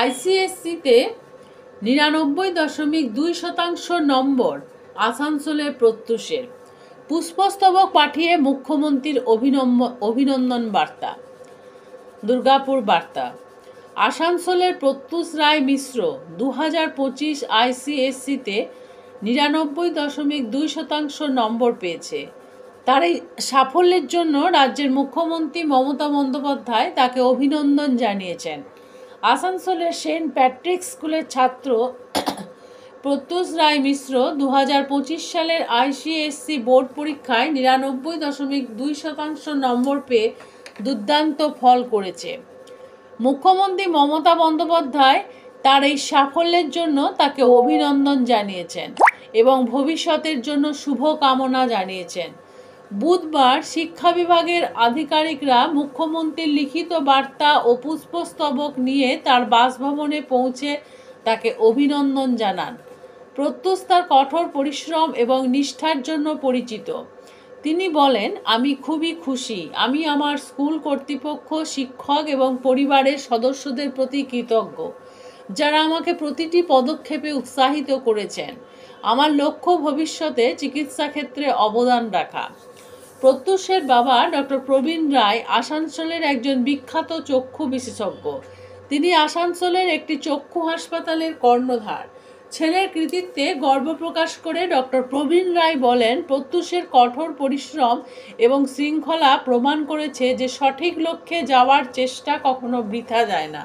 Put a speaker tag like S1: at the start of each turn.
S1: আইসিএসসিতে 99.2% নম্বর আসানসোলের প্রত্যুষের। পুষ্পস্তবক পাঠিয়ে মুখ্যমন্ত্রীর অভিনন্দন বার্তা। দুর্গাপুর বার্তা। আসানসোলের প্রত্যুষ রায় মিশ্র 2025 আইসিএসসিতে 99.2% নম্বর পেয়েছে। তার এই সাফল্যের জন্য রাজ্যের মুখ্যমন্ত্রী মমতা বন্দ্যোপাধ্যায় তাকে অভিনন্দন জানিয়েছেন। আসানসোলের সেন্ট প্যাট্রিক স্কুলের ছাত্র প্রত্যুষ রায় মিশ্র 2025 সালের আইসিএসসি বোর্ড পরীক্ষায় 99.2% নম্বর পেয়ে দুর্দান্ত ফল করেছে। মুখ্যমন্ত্রী মমতা বন্দ্যোপাধ্যায় তার এই সাফল্যের জন্য তাকে অভিনন্দন জানিয়েছেন এবং ভবিষ্যতের জন্য শুভকামনা জানিয়েছেন। বুধবার শিক্ষা বিভাগের আধিকারিকরা মুখ্যমন্ত্রীর লিখিত বার্তা ও পুষ্পস্তবক নিয়ে তার বাসভবনে পৌঁছে তাকে অভিনন্দন জানান। প্রত্যুষ তার কঠোর পরিশ্রম এবং নিষ্ঠার জন্য পরিচিত। তিনি বলেন, আমি খুবই খুশি। আমি আমার স্কুল কর্তৃপক্ষ, শিক্ষক এবং পরিবারের সদস্যদের প্রতি কৃতজ্ঞ, যারা আমাকে প্রতিটি পদক্ষেপে উৎসাহিত করেছেন। আমার লক্ষ্য ভবিষ্যতে চিকিৎসা ক্ষেত্রে অবদান রাখা। প্রত্যুষের বাবা ডক্টর প্রবীণ রায় আসানসোলের একজন বিখ্যাত চক্ষু বিশেষজ্ঞ। তিনি আসানসোলের একটি চক্ষু হাসপাতালের কর্ণধার। ছেলের কৃতিত্বে গর্ব প্রকাশ করে ডক্টর প্রবীণ রায় বলেন, প্রত্যুষের কঠোর পরিশ্রম এবং শৃঙ্খলা প্রমাণ করেছে যে সঠিক লক্ষ্যে যাওয়ার চেষ্টা কখনো বৃথা যায় না।